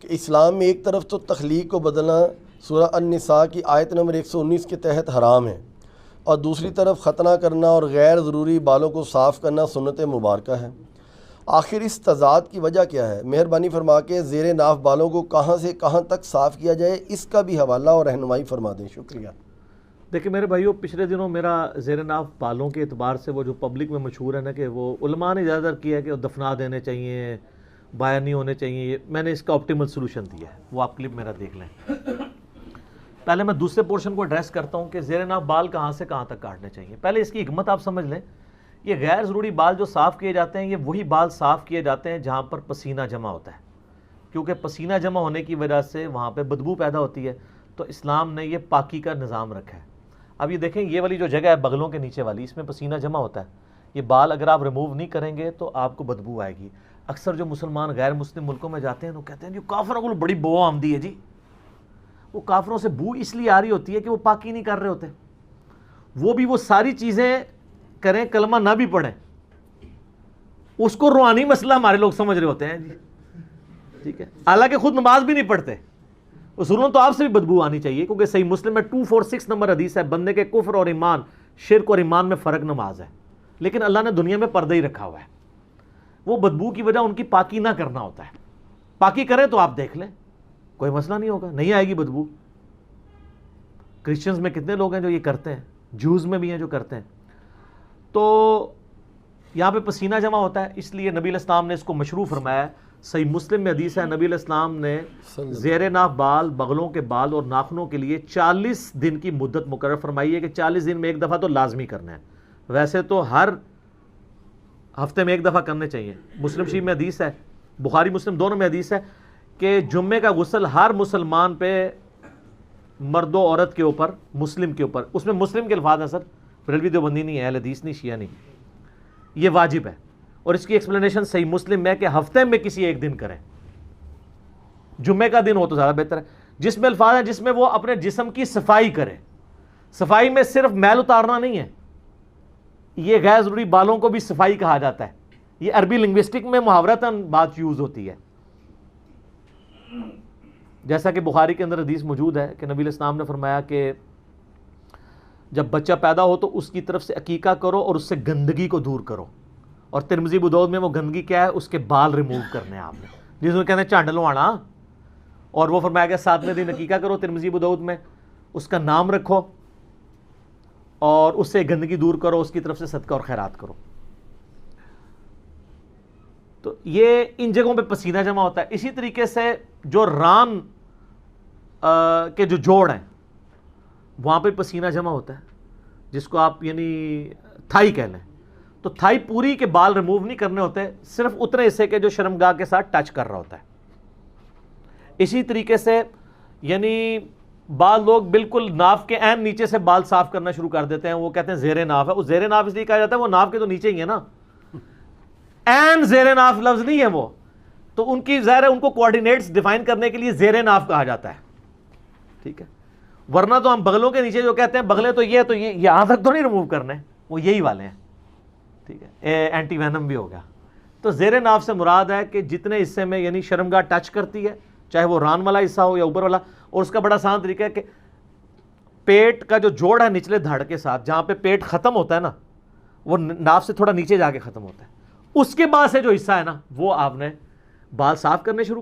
کہ اسلام میں ایک طرف تو تخلیق کو بدلنا سورہ النساء کی آیت نمبر 119 کے تحت حرام ہے، اور دوسری طرف ختنہ کرنا اور غیر ضروری بالوں کو صاف کرنا سنت مبارکہ ہے۔ آخر اس تضاد کی وجہ کیا ہے؟ مہربانی فرما کے زیر ناف بالوں کو کہاں سے کہاں تک صاف کیا جائے، اس کا بھی حوالہ اور رہنمائی فرما دیں، شکریہ۔ دیکھیں میرے بھائیو، پچھلے دنوں میرا زیر ناف بالوں کے اعتبار سے وہ جو پبلک میں مشہور ہے نا کہ وہ علماء نے زیادہ کیا ہے کہ دفنا دینے چاہیے، بایا نہیں ہونے چاہیے، میں نے اس کا آپٹیمل سلوشن دیا ہے، وہ آپ کلپ میرا دیکھ لیں۔ پہلے میں دوسرے پورشن کو ایڈریس کرتا ہوں کہ زیر ناف بال کہاں سے کہاں تک کاٹنے چاہیے۔ پہلے اس کی حکمت آپ سمجھ لیں، یہ غیر ضروری بال جو صاف کیے جاتے ہیں، یہ وہی بال صاف کیے جاتے ہیں جہاں پر پسینہ جمع ہوتا ہے، کیونکہ پسینہ جمع ہونے کی وجہ سے وہاں پہ بدبو پیدا ہوتی ہے، تو اسلام نے یہ پاکی کا نظام رکھا ہے۔ اب یہ دیکھیں، یہ والی جو جگہ ہے بغلوں کے نیچے والی، اس میں پسینہ جمع ہوتا ہے، یہ بال اگر آپ ریموو نہیں کریں گے تو آپ کو بدبو آئے گی۔ اکثر جو مسلمان غیر مسلم ملکوں میں جاتے ہیں تو کہتے ہیں جی کافروں کو بڑی بو آمدی ہے جی، وہ کافروں سے بو اس لیے آ رہی ہوتی ہے کہ وہ پاکی نہیں کر رہے ہوتے، وہ بھی وہ ساری چیزیں کریں، کلمہ نہ بھی پڑھیں، اس کو روحانی مسئلہ ہمارے لوگ سمجھ رہے ہوتے ہیں جی، ٹھیک ہے، حالانکہ خود نماز بھی نہیں پڑھتے۔ اصولوں تو آپ سے بھی بدبو آنی چاہیے، کیونکہ صحیح مسلم میں 246 نمبر حدیث ہے، بندے کے کفر اور ایمان، شرک اور ایمان میں فرق نماز ہے، لیکن اللہ نے دنیا میں پردہ ہی رکھا ہوا ہے، وہ بدبو کی وجہ ان کی پاکی نہ کرنا ہوتا ہے۔ پاکی کریں تو آپ دیکھ لیں، کوئی مسئلہ نہیں ہوگا، نہیں آئے گی بدبو۔ کرسچنز میں کتنے لوگ ہیں جو یہ کرتے ہیں، جوز میں بھی ہیں جو کرتے ہیں۔ تو یہاں پہ پسینہ جمع ہوتا ہے، اس لیے نبی علیہ السلام نے اس کو مشروع فرمایا ہے۔ صحیح مسلم میں حدیث ہے، نبی علیہ السلام نے زیر ناف بال، بغلوں کے بال اور ناخنوں کے لیے 40 دن کی مدت مقرر فرمائی ہے کہ 40 دن میں ایک دفعہ تو لازمی کرنا ہے، ویسے تو ہر ہفتے میں ایک دفعہ کرنے چاہیے۔ مسلم شریف میں حدیث ہے، بخاری مسلم دونوں میں حدیث ہے کہ جمعے کا غسل ہر مسلمان پہ، مرد و عورت کے اوپر، مسلم کے اوپر، اس میں مسلم کے الفاظ ہیں سر، بریلوی دیوبندی نہیں ہے، اہل حدیث نہیں، شیعہ نہیں، یہ واجب ہے، اور اس کی ایکسپلینیشن صحیح مسلم میں کہ ہفتے میں کسی ایک دن کریں، جمعے کا دن ہو تو زیادہ بہتر ہے، جس میں الفاظ ہیں جس میں وہ اپنے جسم کی صفائی کرے۔ صفائی میں صرف میل اتارنا نہیں ہے، یہ غیر ضروری بالوں کو بھی صفائی کہا جاتا ہے، یہ عربی لنگوسٹک میں محاورتاً بات یوز ہوتی ہے، جیسا کہ بخاری کے اندر حدیث موجود ہے کہ نبی علیہ السلام نے فرمایا کہ جب بچہ پیدا ہو تو اس کی طرف سے عقیقہ کرو اور اس سے گندگی کو دور کرو، اور ترمذی ابو داؤد میں وہ گندگی کیا ہے، اس کے بال ریموو کرنے ہیں آپ نے، جس میں کہتے ہیں چانڈ لوانا، اور وہ فرمایا کہ 7ویں دن عقیقہ کرو، ترمذی ابو داؤد میں، اس کا نام رکھو اور اس سے گندگی دور کرو، اس کی طرف سے صدقہ اور خیرات کرو۔ تو یہ ان جگہوں پہ پسینہ جمع ہوتا ہے۔ اسی طریقے سے جو ران کے جو جوڑ ہیں وہاں پہ پسینہ جمع ہوتا ہے، جس کو آپ یعنی تھائی کہہ لیں، تو تھائی پوری کے بال ریموو نہیں کرنے ہوتے، صرف اتنے حصے کے جو شرمگاہ کے ساتھ ٹچ کر رہا ہوتا ہے۔ اسی طریقے سے یعنی بعض لوگ بالکل ناف کے عین نیچے سے بال صاف کرنا شروع کر دیتے ہیں، وہ کہتے ہیں زیر ناف ہے، وہ زیر ناف اس لیے کہا جاتا ہے وہ ناف کے تو نیچے ہی ہے نا، عین زیر ناف لفظ نہیں ہے وہ، تو ان کی ظاہر ہے ان کو کوارڈینیٹس ڈیفائن کرنے کے لیے زیر ناف کہا جاتا ہے، ٹھیک ہے، ورنہ تو ہم بغلوں کے نیچے جو کہتے ہیں بغلے تو یہ یہاں تک تو نہیں ریموو کرنے، وہ یہی والے ہیں، ٹھیک ہے، اینٹی وینم بھی ہوگا۔ تو زیر ناف سے مراد ہے کہ جتنے حصے میں یعنی شرمگاہ ٹچ کرتی ہے، چاہے وہ ران والا حصہ ہو یا اوپر والا، اور اس کا بڑا آسان طریقہ ہے کہ پیٹ کا جو جوڑ ہے نچلے دھڑ کے ساتھ، جہاں پہ پیٹ ختم ہوتا ہے نا، وہ ناف سے تھوڑا نیچے جا کے ختم ہوتا ہے، اس کے بعد سے جو حصہ ہے نا وہ آپ نے بال صاف کرنے شروع